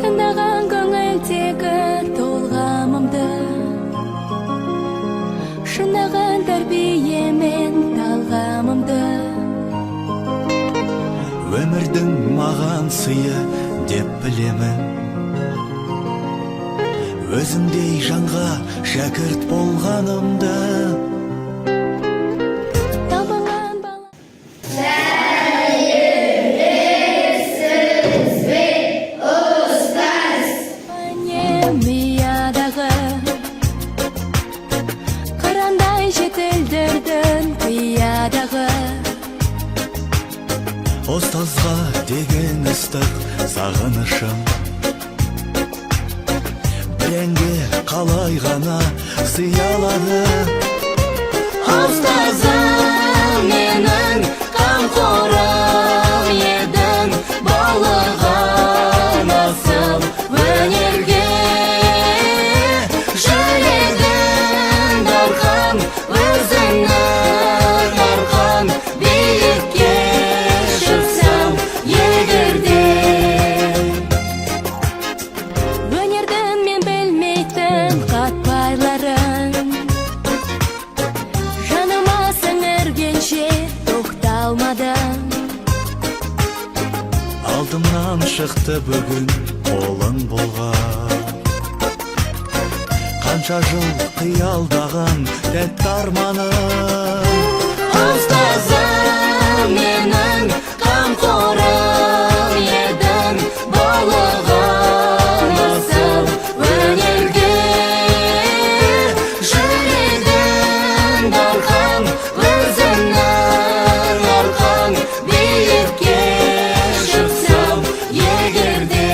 Тыңдаған көңілдегі толғамымды, шынаған тәрбиемен талғамымды. Өмірдің маған сыйы деп білемін, өзіңдей жанға шәкірт болғанымды. Миядағы қырандай жетілдірдің қиядағы. Ұстазға деген ыстық сағынышым, біренге қалай ғана сыя алады. Ұстазым менің қамқорым едің, баулыған асыл өнерге. Жүрегім дархан, өзіңнің арқан, биікке шықсам егерде. Өнердің мен білмейтін қатпайларын, жаныма сіңіргенше тоқталмадым. Алдымнан шықты бүгін қолың болған, қанша жыл қиялдаған тәтті арманым. Ұстазым менің қамқорым едің, баулыған асыл өнерге. Жүрегім дархан, өзіңнің арқан, биікке шықсам егерде.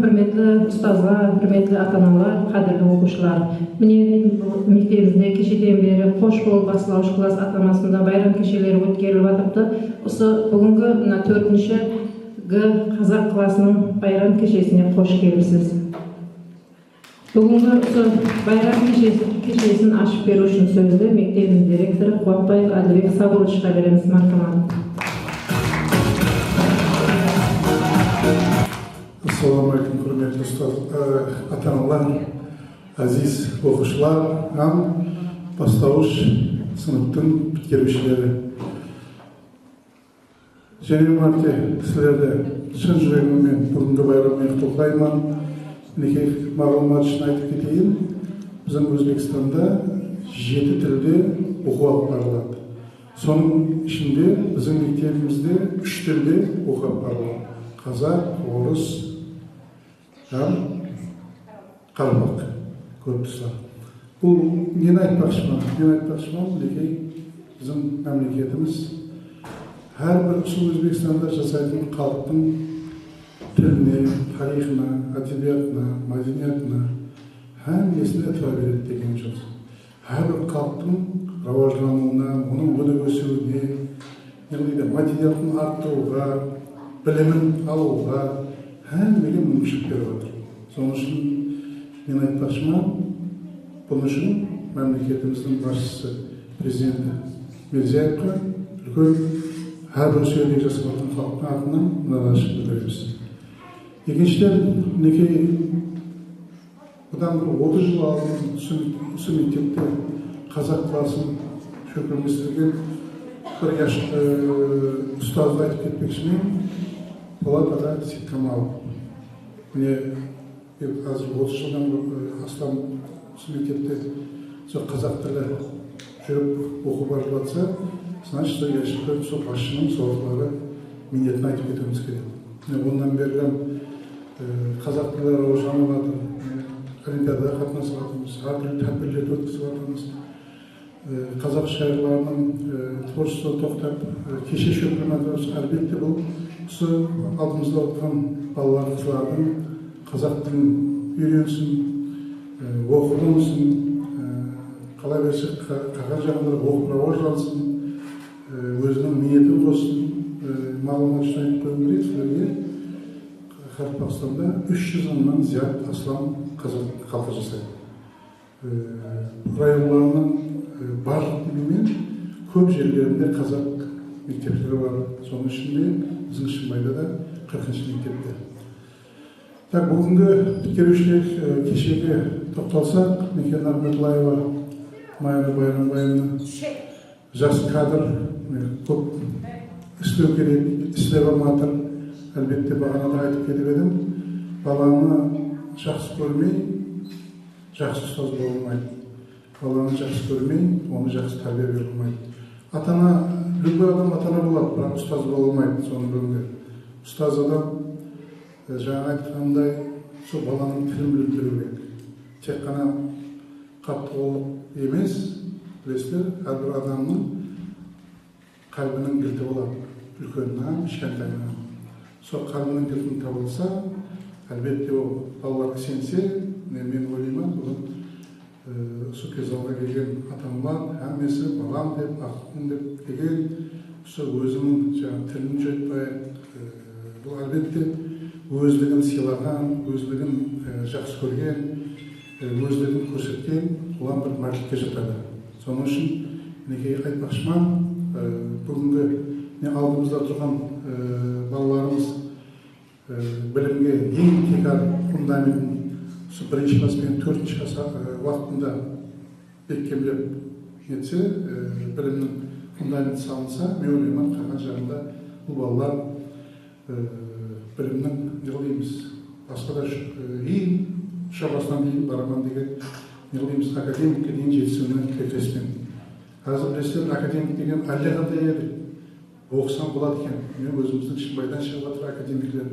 hürmetli ustazlar, hürmetli ata-analar, qadrli o'quvchilar. Mine mektemizde keşeden beri qo'sh qo'l boshlauch klass atlamasında bayram keşeleri o'tkazilib atibdi. O'sha bugungi 4-G Qazaq klassining bayram kechasine qo'sh kelibsiz. Bugungi bayram kechasini ochib beru uchun so'zni mektebimiz direktori Quvvatbayev Adilbek Saburovichga beramiz. Marhamat. Assalamu alaikum, hürmetli ata-analar, aziz o'quvchilar ham boshlauch sinfning bitiruvchilari. Және марте sizlarga chin yuragimdan bugungi bayramni qutlayman. Lekin ma'lumot uchun aytib ketayim. Bizning O'zbekistonda 7 tilda o'qib beriladi. Soning içinde bizning mektebimizda 3 tilda o'qib beriladi. Qozaq, o'ris ham qalmoq ko'pchilar. Bu neni aytmoqchiman? Lekin bizim memleketimiz her bir O'zbekistonda yashaydigan xalqning tilini, tarixini, adabiyotini, madaniyatini hammasini e'tibor beradi degan so'z. Her bir xalqning rivojlanishini, uning o'nib o'sishini, ya'ni madaniyatini orttiruga, bilimin aluga hammaga mumkin beryapti. So'ng uchun men aytmoqchiman, buning uchun mamlakatimizning boshchisi prezident Mirziyoyevga her bir söyleyici jasatın halkına adına narazılık bildiririz. İkinciden, bundan bir 30 yıl aldığımız şu mektepte Qazaq klassını çökülmüştürgen bir yaşlı ustazla aytıp ketmek için Polata'da Sitkamal. Azir 30 yıldan aslan şu mektepte Qazaq tili жүріп оқып барып жатса, значит, yaşlı сол başçının soruları minnetini aytıp ketmemiz gerek. Bundan beri Qazaq tili rivojlanып жатыр, Олимпиадада қатынасып жатырмыз, har түрлі тәттілерді өткізіп жатырмыз. Қазақ шайырларының творчествосы тоқтап, кеше шөкірмеді, әлбетте бұл осы алдымызда отырған балалар қызлардың қазақ тілін үйренсін, оқыдынсын, қалай берсек қағаз жағында оқып рауажлансын, өзінің ниетін қосын, мағлұмат үшін айтып қойым керек сіздерге. Қазақстанда 300 мыңнан зият аслан қазақ халқы жасайды. Районларының барлық біліммен көп жерлерінде қазақ мектептері бар. Соның ішінде біздің Шымбайда да 40-ші мектепте. Бүгінгі біткерушілер кешеге тоқталсақ, Мекен Ахметлаева Майра Байрамбаевна жас кадр көп істеу керек, істеп алматыр. Әлбетте бағанада айтып кетіп едім, баланы жақсы көрмей, жақсы ұстаз бола алмайды. Баланы жақсы көрмей, оны жақсы тәрбие бере алмайды. Ата-ана, любой адам ата-ана болады, бірақ ұстаз бола алмайды. Соның бірінде ұстаз адам жаңа айтқандай, сол баланың тілін біліп беру керек. Тек қана қатты болып емес, білесіздер, әрбір адамның қалбының кілті болады. Үлкеннен, кішкентайынан. Сол қалбының кілтін табылса, әлбетте ол балаларға сенсе, мен ойлаймын, бұл осы кезалға келген ата-аналар, әммесі балам деп, ақын деп келген, өзінің тілін жетпей, бұл әлбетте өзлігін сыйлаған, өзлігін жақсы көрген, өзлігін көрсеткен, олар бір мәртебеге жатады. Соның үшін айтпақшыман, бүгінгі алдымызда тұрған балаларымыз білімге ең текар фундаментін бірінші класс пен 4-ші класс уақытында бекемдеп кетсе, білімнің фундаменті салынса, мен ойлаймын, қалған жағында бұл балалар білімнің басқа да ең шабасынан дейін бараман деген академикке дейін жетісуінің кекеспен. Қазір білесіздер, академик деген әлдеқандай еді. Оқысам болады екен. Мен өзіміздің Шымбайдан шығып жатыр академиклер.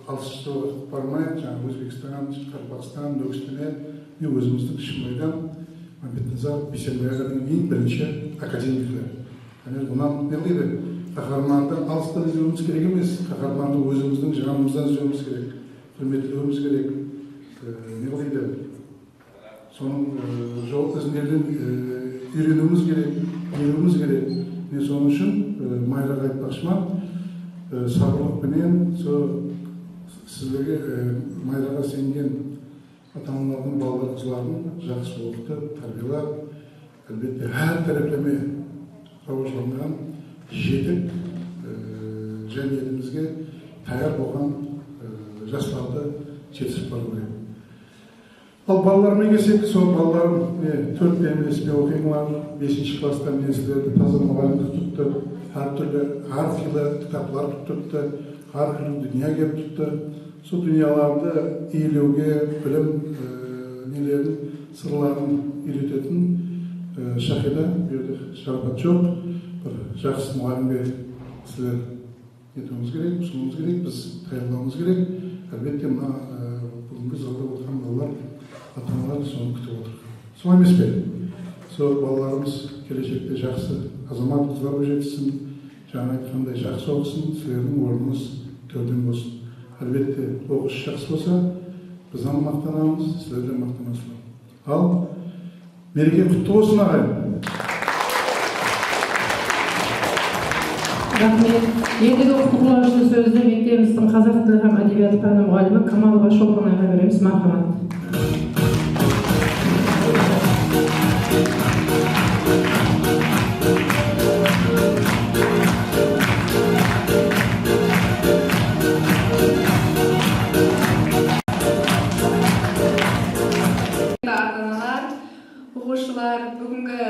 Алыс бармай, жаңағы Өзбекстан, Қарбақстан, Дөгістен, мен өзіміздің Шымбайдан Мамбетназар Бейсенбайға дейін бірінші академиклер. Бұнан не қағарманды алыстан іздеуіміз керек емес, қағарманды өзіміздің жанымыздан іздеуіміз керек. құрметтеуіміз керек. Не қылайды? Соның жол ізінерден үйренуіміз керек, білуіміз керек. Мен соның үшін Майраға айтпақшыман, сабырлықпенен сіздерге Майраға сенген ата-аналардың балалар қызларын жақсы оқытып, тәрбиелеп, әлбетте әр тәріптеме рауажланған жетіп жәмиетімізге таяр болған жастарды жетістік бару керек. Ал балалармен келсек, сол балаларым 4-тен ілеспе оқималар, 5-ші класстан мен сіздерді таза мұғалімдік тұтты, әртүрлі әрқилы кітаплар тұтты, әрқилы дүния келіп тұтты. Сол дүнияларды иілеуге, білім нелерін, сырларын үйрететін Шахида, берді шарапат жоқ, бір жақсы мұғалімге сіздер етуіміз керек, ұсынуымыз керек, біз таярлауымыз керек. Әлбетте мына бүгінгі залда отырған балалар, ата-аналар соны күтіп отыр. Солай емес пе? Сол балаларымыз келешекте жақсы азамат қыздар болып жетсін, жаңа айтқандай жақсы оқысын, сіздердің орныңыз төрден болсын. Әлбетте оқыш жақсы болса, біз мақтанамыз, сіздер де мақтанасыздар. Ал мереке құтты болсын, ағайын. Рахмет. Ендігі құттықтаулар үшін сөзді мектебіміздің қазақ тілі һәм әдебиеті пәні мұғалімі Камалова Шолпанайға береміз. Мархамат. Ата-аналар, оқушылар, бүгінгі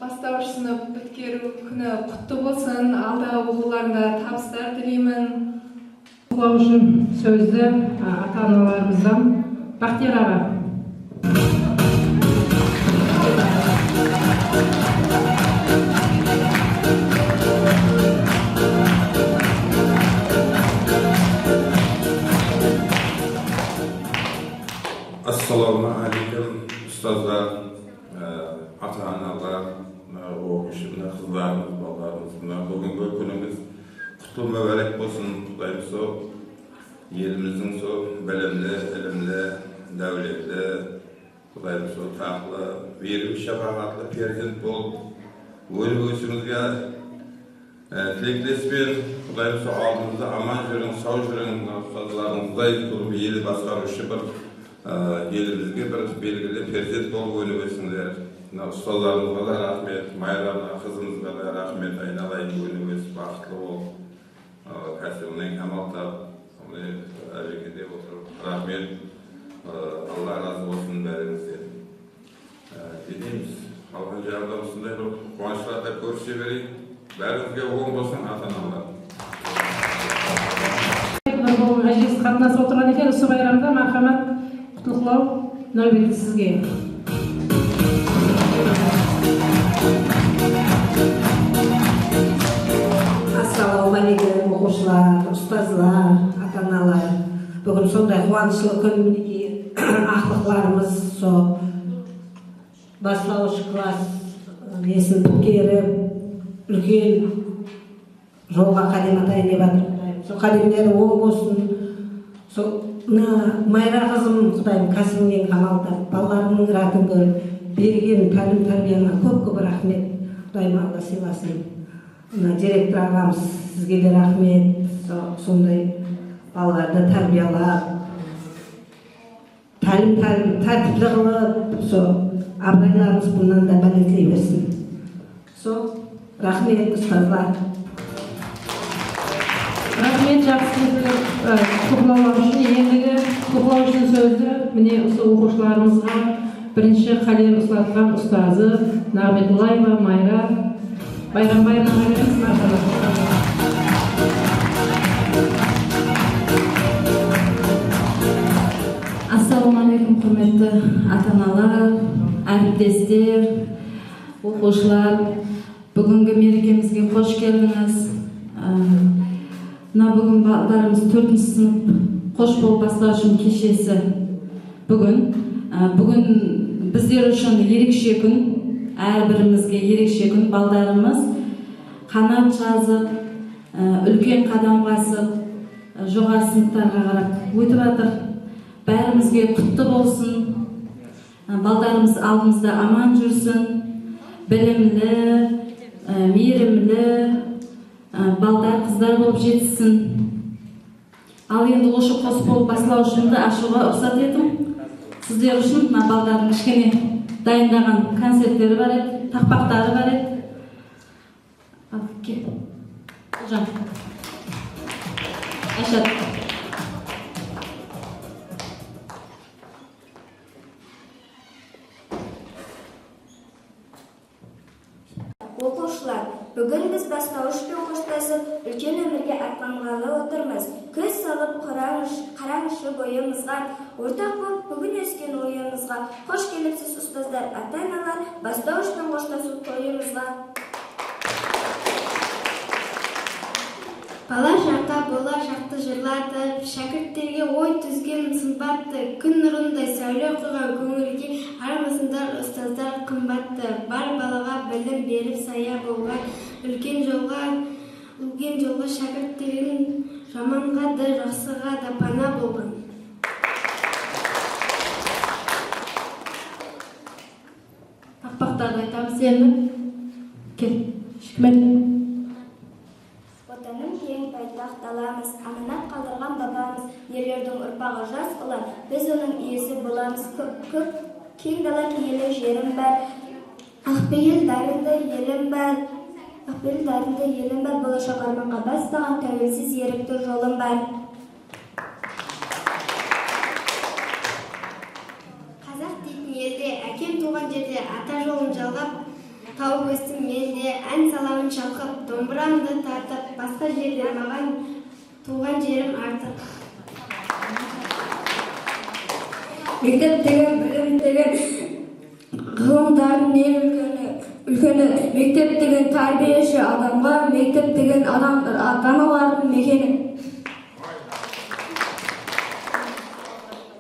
бастауыш сынып біткеру күні құтты болсын. Алдағы оқуларында табыстар тілеймін. Құттықтау үшін сөзді ата-аналарымыздан Бақтияр аға. Assalamu alaikum, ustazlar, ata-analar, o'quvchilar, qizlarimiz, bolalarimiz. Bugungi kunimiz qutlu mübarek bo'lsin. Xudoyimiz yerimizning bilimli, ilmli, davlatli, Xudoyimiz taqli, berib shafaatli farzand bo'lib, o'zimizga tilaklashib, Xudoyimiz oldimizda aman yuring, sog' yuring, ustozlarimiz Xudoy qilib yeli boshqaruvchi bir yerimizge bir belgili farzand bo'lib o'ynab o'ssinlar. Ustozlarimizga da rahmet, Mayra qizimizga da rahmet, aynalayın o'ynab o'sib baxtli bo'lib, kasbining amaltab, harakatda o'tirib rahmet. Allah razı olsun bäringizden. Dediğimiz halkın jarda shunday bir quvonchlarda ko'rishaverik. Bäringizga o'ng bo'lsin ata-onalar. Aziz qatnasib o'tirgan ekan, shu bayramda marhamat qutlug'lov navbati sizga. Assalamu alaikum o'quvchilar, ustozlar, ata-onalar. Bugun sonday quvonchli kun miniki axloqlarimiz so boshlang'ich klass nesini bitkirib, ulkan yo'lga qadam atayın deb atayım. So qadamlari o'ng bo'lsin. So Mayra qizim Xudoyim kasbingdan qamaltab, balalarimning ratingga bergen ta'lim tarbiyangga ko'p rahmet. Xudoyim Allah silasin. Direktor ağamız sizge de rahmet. Sonday balalarda tarbiyalab, ta'lim tartibli qilib, ablaylarimiz bundan da balandlay bersin. Rahmet ustozlar. Rahmet жақсы құттықтаулар үшін. Ендігі құттықтау үшін сөзді міне осы оқушыларымызға бірінші қалем ұстатқан ұстазы Нағметуллаева Майра Байрамбаевнаға береміз. Мархабат. Assalamu alaikum, құрметті ата-аналар, әріптестер, оқушылар. Бүгінгі мерекемізге қош келдіңіз. Бүгін балдарымыз 4-ші сынып қош болып бастауыш кешесі бүгін біздер үшін ерекше күн, әрбірімізге ерекше күн. Балдарымыз қанат жазып, үлкен қадам басып, жоғары сыныптарға қарап өтіп жатыр. Бәрімізге құтты болсын. Балдарымыз алдымызда аман жүрсін. Білімлі, мейірімлі балдар, қыздар болып жетсін. Ал енді осы қосбол басылаушымды ашуға рұқсат етім. Сіздер үшін мына балдардың кішкене дайындаған концерттері бар еді, тақпақтары бар еді. Ал кел. Жан. Ашат. Оқушылар, бүгін біз бастауышпен қоштасып, үлкен өмірге аттанғалы отырмыз. Көз салып қараңызшы бойымызға, ортақ болып бүгін өскен ойымызға. Қош келіпсіз ұстаздар, ата-аналар, бастауышпен қоштасу тойымызға. Бала шақта болашақты жырлатып, шәкірттерге ой түзген сымбатты, күн нұрындай сәуле құйған көңілге армысыңдар ұстаздар қымбатты. Бар балаға білім беріп сая болған, үлкен жолға шәкірттерін жаманға да жақсыға да пана болған. Тақпақтарды айтамыз енді. Кел, шықмет. Отаным кең байтақ даламыз, аманат қалдырған бабамыз, ерлердің ұрпағы жас ұлан, біз оның иесі боламыз. Көп кең дала киелі жерім бар, ақбейіл дарынды елім бар, болашақ арманға бастаған тәуелсіз ерікті жолым бар. Қазақ дейтін елде, әкем туған жерде, ата жолын жалғап, тауып өстім елде, ән саламын шалқып, домбырамды тартып, басқа жерде маған туған жерім артық. Мектеп деген білім деген ғылымдардың ең үлкені, мектеп деген тәрбиеші адамға, мектеп деген ата-аналардың мекені.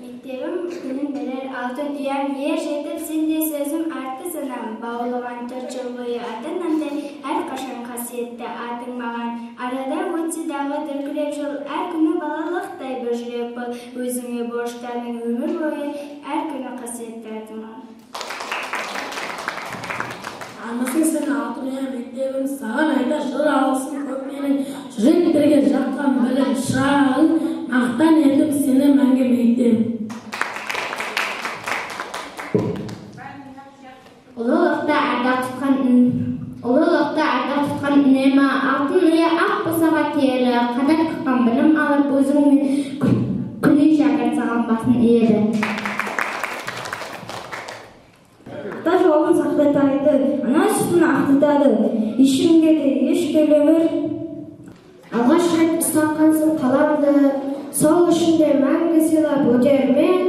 Мектебім күнін берер алтын ұям, ер жетіп сенде сөзім артты сынам. Баулыған 4 жыл бойы ата-анамдай әрқашан қасиетті атың маған. Арада өтсе дағы дүркіреп жыл, әр күні балалықтай бір жүрек бол. Өзіңе борыштарың өмір бойы, әр күні қасиетті атың маған. Амасын сен алтын мектебім, саған айта жыр алсын көп менің. Жүректерге жаққан білім шырағын, мақтан етіп сені мәңгі мектебім. Ұлылықта ардақ тұтқан үнемі, алтын ұя ақ босаға киелі, қанат қаққан білім алып, өзіңмен күлей шәкірт саған басын иеді. Ата жолын сақтайтайды, ана сүтін ақтытады, ешкімге де еш келемір. Алғаш рет ұстатқансың қаламды, сол үшінде мәңгі сыйлап өтермен.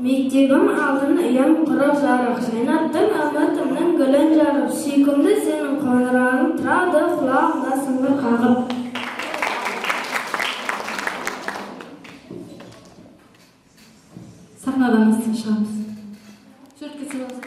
Мектебім алдын ұям құрық жарық, жайнаттың алматымның гүлін жарып, сүйкімді сенің қоңырағың тұрады құлағында сыңғыр қағып. Сахнадан астын шығамыз. Жұртқа сыйласın.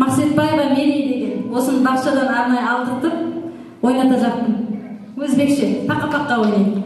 Максетбаева Мерей деген осыны бақшадан арнайы алдыртып ойната жақтым. Өзбекше пақа-пақа ойнайды.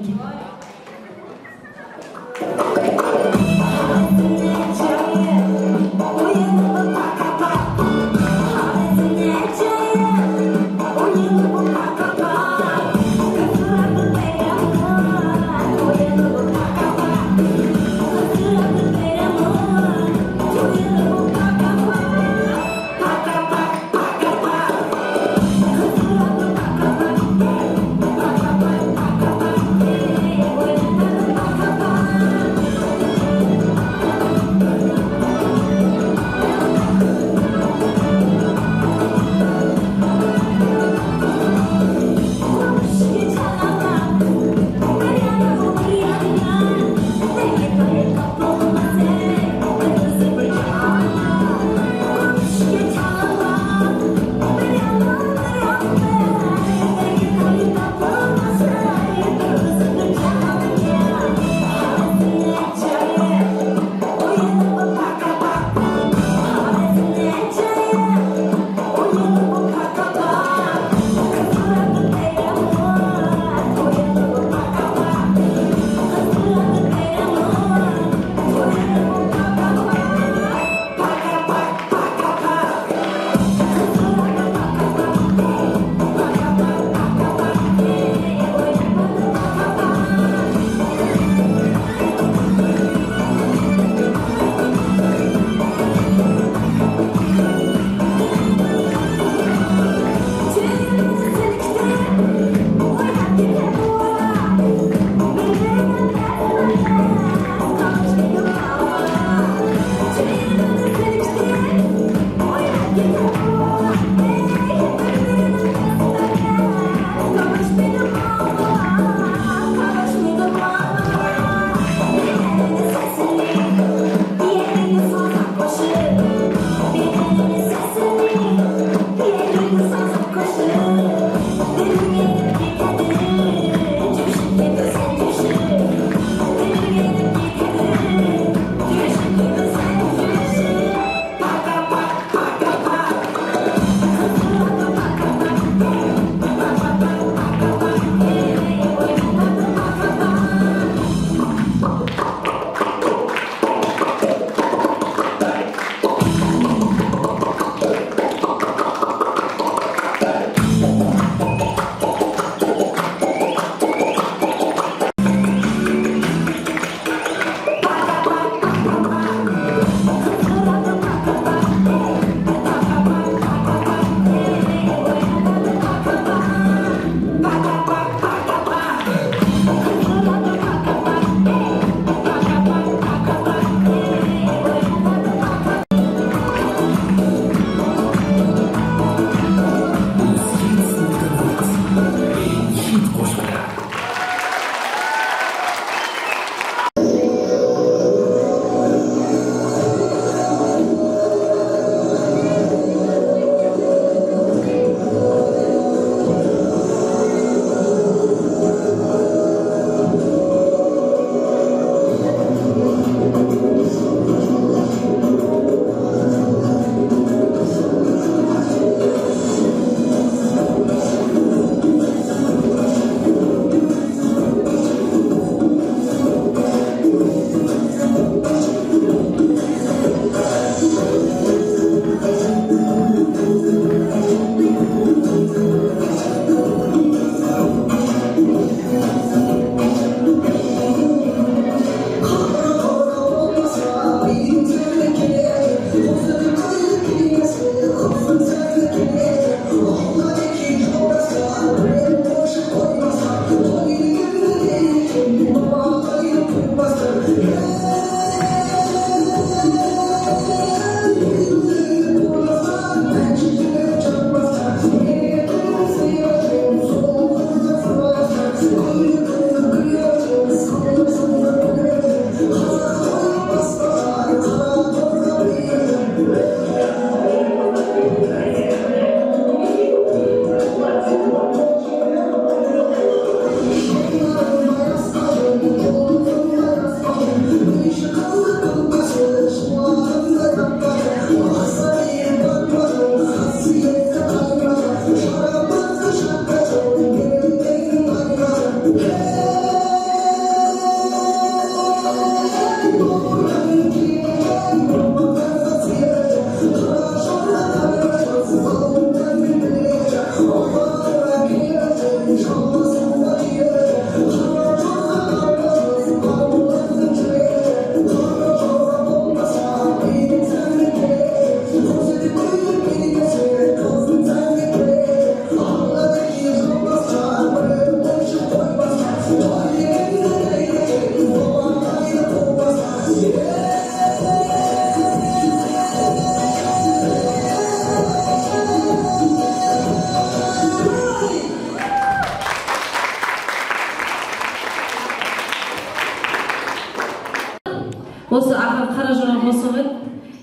осы қара жорға қосып еді.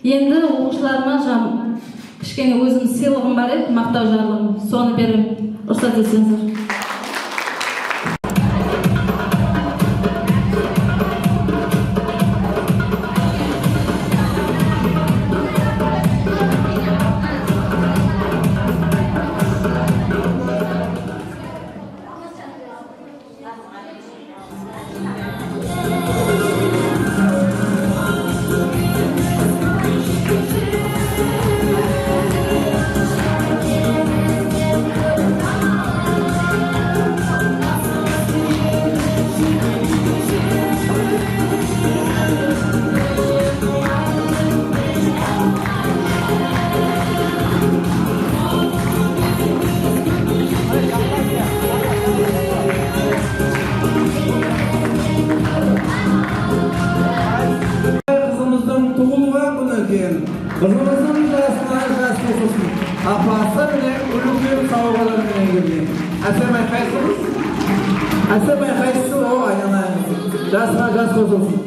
Енді оқушыларыма кішкене өзім сыйлығым бар еді, мақтау жарлығым. Соны берем. Рұқсат етсеңіздер. Kızımızın jasına jas olsun. Apası bile ölümlerin savaşları bile girdi. Asemay kaysınız? Asemay kaysı o aynalarınız. Jasına jas olsun.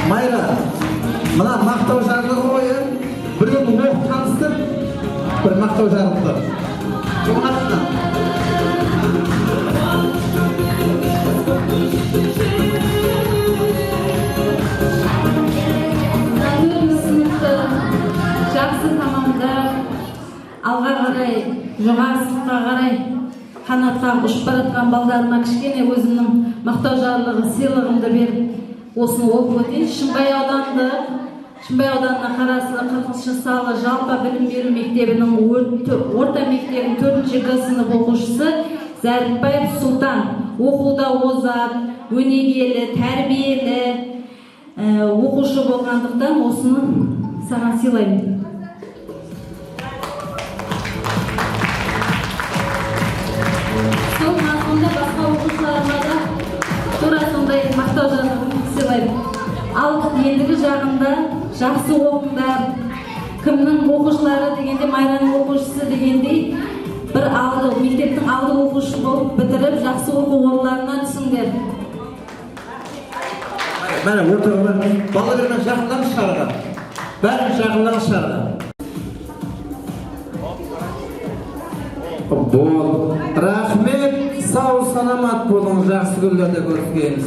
Mayra, mana maqtov jarlig'i qo'yib, bir kun o'q tanistib, bir maqtov jarlig'i. To'g'ri. Sınıfta жақсы tamamdab, alға қарай, жоғары сыныпқа қарай қанатқа ұшып баратқан балдарыма кішкене өзімнің мақтау жарлығы, сыйлығымды беріп, осыны оқып өтейін. Шымбай ауданына қарасты 40-шы салы жалпы білім беру мектебінің орта мектебінің 4-ші сынып оқушысы Зәріпбаев Сұлтан. Оқуда озат, өнегелі, тәрбиелі оқушы болғандықтан осыны саған сыйлаймын. Сол мазмұнда басқа оқушыларыма да тура сондай мақтау жарлығын сыйлаймын. Ал ендігі жағында жақсы оқыңдар. Кімнің оқушылары дегенде, Майраның оқушысы дегендей, бір алды, мектептің алды оқушы болып бітіріп, жақсы оқу орындарына түсіңдер. Mana o'rtog'lar bolalarni yaqindan chiqargan. Bari yaqindan chiqargan. Rahmet, sağ salomat bo'ling, yaxshi kunlarda ko'rishamiz.